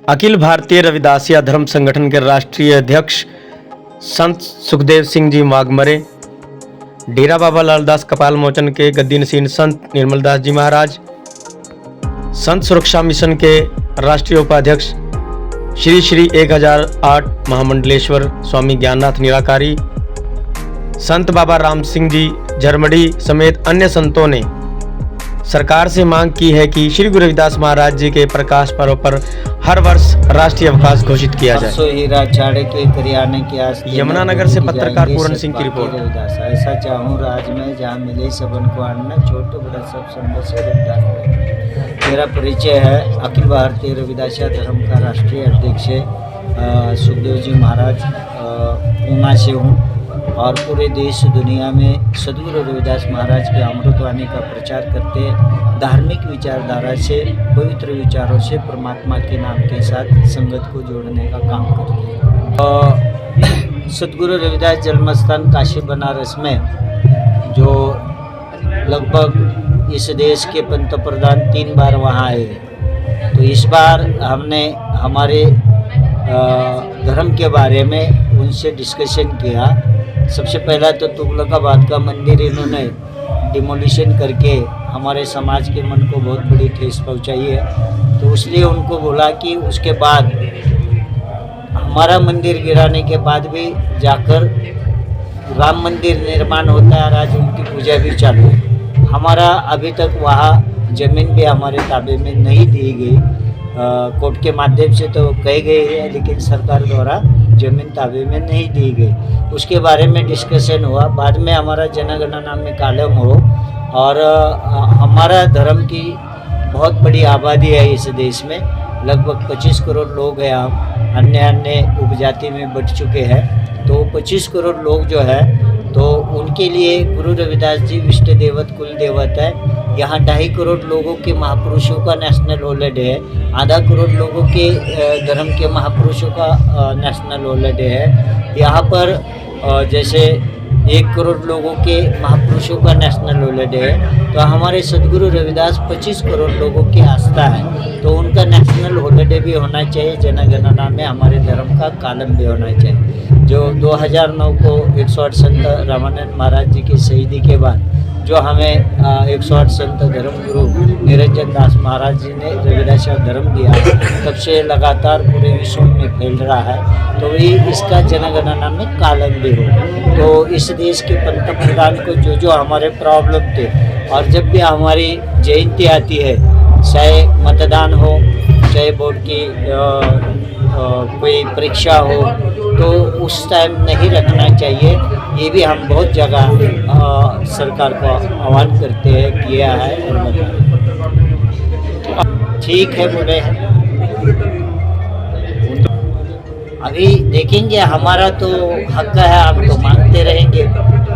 अखिल भारतीय रविदासिया धर्म संगठन के राष्ट्रीय अध्यक्ष संत सुखदेव सिंह जी वाघमरे, डेरा बाबा लालदास कपाल मोचन के गद्दी नसीन संत निर्मलदास जी महाराज, संत सुरक्षा मिशन के राष्ट्रीय उपाध्यक्ष श्री श्री 1008 महामंडलेश्वर स्वामी ज्ञाननाथ निराकारी, संत बाबा राम सिंह जी झरमड़ी समेत अन्य संतों ने सरकार से मांग की है कि श्री गुरु रविदास महाराज जी के प्रकाश पर्व पर हर वर्ष राष्ट्रीय अवकाश घोषित किया जाए। हीरा चाड़े के करियाने के आस यमुनानगर से पत्रकार पूरन सिंह की रिपोर्ट। ऐसा चाहूँ राज में जहाँ मिले सबन को अन्न, छोटे बड़ा सब संग से रविदास। मेरा परिचय है अखिल भारतीय रविदासिया धर्म का राष्ट्रीय अध्यक्ष सुखदेव जी महाराज ऊना से हूँ और पूरे देश दुनिया में सद्गुरु रविदास महाराज के अमृतवाणी का प्रचार करते, धार्मिक विचारधारा से, पवित्र विचारों से परमात्मा के नाम के साथ संगत को जोड़ने का काम करते हैं। सद्गुरु रविदास जन्मस्थान काशी बनारस में जो लगभग इस देश के पंतप्रधान 3 बार वहाँ आए, तो इस बार हमने हमारे धर्म के बारे में उनसे डिस्कशन किया। सबसे पहला तो तुगलकाबाद का मंदिर इन्होंने डिमोलिशन करके हमारे समाज के मन को बहुत बड़ी ठेस पहुंचाई है, तो इसलिए उनको बोला कि उसके बाद हमारा मंदिर गिराने के बाद भी जाकर राम मंदिर निर्माण होता है और आज उनकी पूजा भी चालू है। हमारा अभी तक वहाँ ज़मीन भी हमारे ताबे में नहीं दी गई, कोर्ट के माध्यम से तो कही गई है, लेकिन सरकार द्वारा ज़मीन ताबे में नहीं दी गई। उसके बारे में डिस्कशन हुआ। बाद में हमारा जनगणना में कॉलम हो और हमारा धर्म की बहुत बड़ी आबादी है इस देश में, लगभग 25 करोड़ लोग हैं। हम अन्य उपजाति में बट चुके हैं, तो 25 करोड़ लोग जो है तो उनके लिए गुरु रविदास जी विष्ट देवत कुल देवत है। यहाँ 2.5 करोड़ लोगों के महापुरुषों का नेशनल हॉलीडे है, आधा करोड़ लोगों के धर्म के महापुरुषों का नेशनल हॉलीडे है। यहाँ पर जैसे 1 करोड़ लोगों के महापुरुषों का नेशनल हॉलीडे है, तो हमारे सद्गुरु रविदास 25 करोड़ लोगों की आस्था है, तो उनका नेशनल हॉलीडे भी होना चाहिए। जनगणना में हमारे धर्म का कॉलम भी होना चाहिए। जो 2009 को 108 संत रामानंद महाराज जी की शहीदी के बाद जो हमें 108 संत धर्मगुरु निरंजन दास महाराज जी ने रविदासिया धर्म दिया, तब से लगातार पूरे विश्व में फैल रहा है, तो भी इसका जनगणना में कॉलम भी हो। तो इस देश के पंतप्रधान को जो जो हमारे प्रॉब्लम थे, और जब भी हमारी जयंती आती है, चाहे मतदान हो, चाहे बोर्ड की कोई परीक्षा हो, तो उस टाइम नहीं रखना चाहिए। ये भी हम बहुत जगह सरकार को आह्वान करते हैं, किया है और बता रहे। ठीक है बोले हैं, अभी देखेंगे। हमारा तो हक है, हम तो मांगते रहेंगे।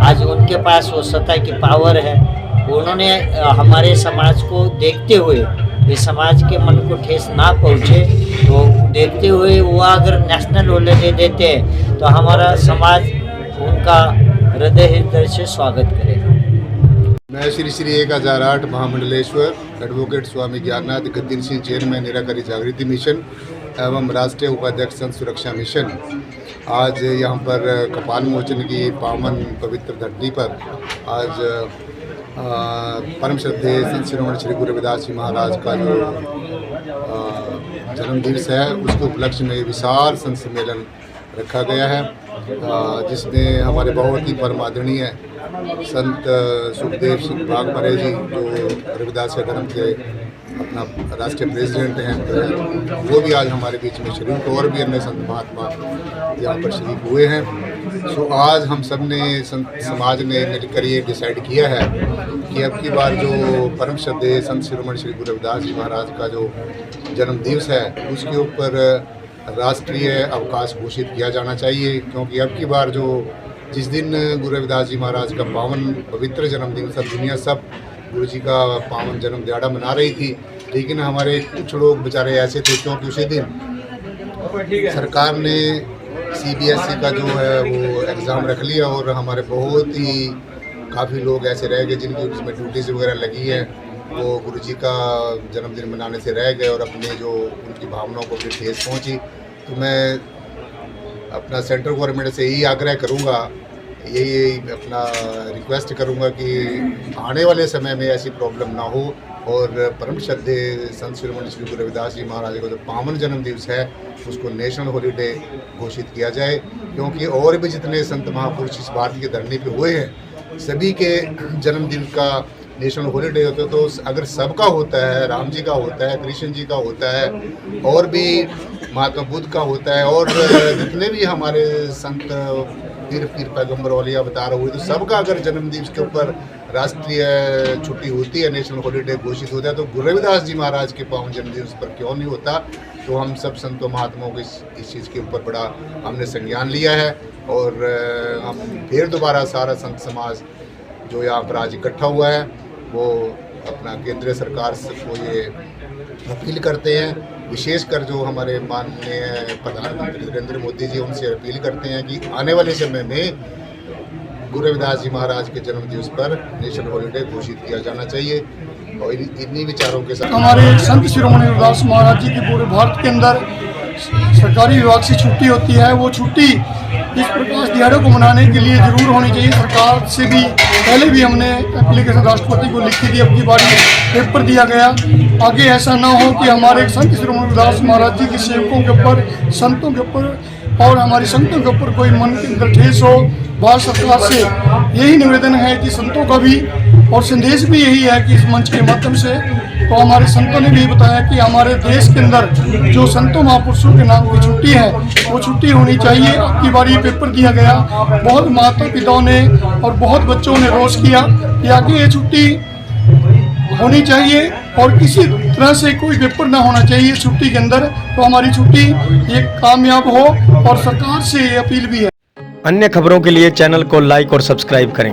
आज उनके पास वो सत्ता की पावर है, उन्होंने हमारे समाज को देखते हुए, इस समाज के मन को ठेस ना पहुँचे तो देखते हुए वो अगर नेशनल हॉलीडे देते हैं तो हमारा समाज उनका हृदय से स्वागत करेगा। मैं श्री श्री 1008 महामंडलेश्वर एडवोकेट स्वामी ज्ञाननाथ गद्दी नसीन चेयरमैन निराकारी जागृति मिशन एवं राष्ट्रीय उपाध्यक्ष संत सुरक्षा मिशन आज यहाँ पर कपाल मोचन की पावन पवित्र धरती पर आज परम श्रद्धेय संत शिरोमणि श्री गुरु रविदास जी महाराज का जो जन्म दिवस है, उसके उपलक्ष्य में विशाल संत सम्मेलन रखा गया है, जिसमें हमारे बहुत ही परम आदरणीय संत सुखदेव सिंह वाघमरे जी जो रविदास धर्म के अपना राष्ट्रीय प्रेसिडेंट हैं, तो वो भी आज हमारे बीच में शरीक, और भी अन्य संत महात्मा यहाँ पर शरीक हुए हैं। सो आज हम सब ने संत समाज ने मिलकर ये डिसाइड किया है कि अब की बार जो परम श्रद्धेय संत शिरोमणि श्री गुरु रविदास जी महाराज का जो जन्म दिवस है, उसके ऊपर राष्ट्रीय अवकाश घोषित किया जाना चाहिए, क्योंकि अब की बार जो जिस दिन गुरु रविदास जी महाराज का पावन पवित्र जन्मदिन, सब दुनिया सब गुरु जी का पावन जन्म दिहाड़ा मना रही थी, लेकिन हमारे कुछ लोग बेचारे ऐसे थे, क्योंकि उसी दिन सरकार ने CBSE का जो है वो एग्ज़ाम रख लिया, और हमारे बहुत ही काफ़ी लोग ऐसे रह गए जिनकी उसमें ड्यूटीज़ वगैरह लगी है, वो गुरुजी का जन्मदिन मनाने से रह गए और अपने जो उनकी भावनाओं को भी ठेस पहुंची। तो मैं अपना सेंट्रल गवर्नमेंट से यही आग्रह करूंगा, यही अपना रिक्वेस्ट करूंगा कि आने वाले समय में ऐसी प्रॉब्लम ना हो और परम श्रद्धेय संत शिरोमणि श्री गुरु रविदास जी महाराज का जो पावन जन्म दिवस है उसको नेशनल हॉलीडे घोषित किया जाए, क्योंकि और भी जितने संत महापुरुष इस भारत की धरती पे हुए हैं सभी के जन्मदिन का नेशनल हॉलीडे होता है। तो अगर सबका होता है, राम जी का होता है, कृष्ण जी का होता है और भी महात्मा बुद्ध का होता है और जितने भी हमारे संत पीर पैगम्बर औलिया अवतार हुए, तो सबका अगर जन्मदिन के ऊपर राष्ट्रीय छुट्टी होती है, नेशनल हॉलीडे घोषित होता है, तो गुरु रविदास जी महाराज के पावन जन्मदिन पर क्यों नहीं होता। तो हम सब संतों महात्माओं को इस चीज़ के ऊपर बड़ा हमने संज्ञान लिया है और हम फिर दोबारा सारा संत समाज जो यहाँ पर आज इकट्ठा हुआ है वो अपना केंद्रीय सरकार से को ये अपील करते हैं, विशेषकर जो हमारे माननीय प्रधानमंत्री नरेंद्र मोदी जी उनसे अपील करते हैं कि आने वाले समय में गुरु रविदास जी महाराज के जन्म दिवस पर नेशनल हॉलीडे घोषित किया जाना चाहिए। और इन्हीं विचारों के साथ हमारे संत शिरोमणि रविदास महाराज जी की पूरे भारत के अंदर सरकारी विभाग से छुट्टी होती है, वो छुट्टी इस प्रकाश दिहाड़े को मनाने के लिए ज़रूर होनी चाहिए। सरकार से भी पहले भी हमने एप्लीकेशन राष्ट्रपति को लिखी थी, अपनी बारी पेपर दिया गया। आगे ऐसा ना हो कि हमारे संत शिरोमणि रविदास महाराज जी के सेवकों के ऊपर, संतों के ऊपर और हमारे संतों के ऊपर कोई मन के अंदर ठेस हो। भारत सरकार से यही निवेदन है कि संतों का भी और संदेश भी यही है कि इस मंच के माध्यम से तो हमारे संतों ने भी बताया कि हमारे देश के अंदर जो संतों महापुरुषों के नाम की छुट्टी है वो छुट्टी होनी चाहिए। आपकी बारी पेपर दिया गया, बहुत माता पिताओं ने और बहुत बच्चों ने रोष किया कि आगे ये छुट्टी होनी चाहिए और किसी तरह से कोई पेपर ना होना चाहिए छुट्टी के अंदर। तो हमारी छुट्टी ये कामयाब हो और सरकार से ये अपील भी है। अन्य खबरों के लिए चैनल को लाइक और सब्सक्राइब करें।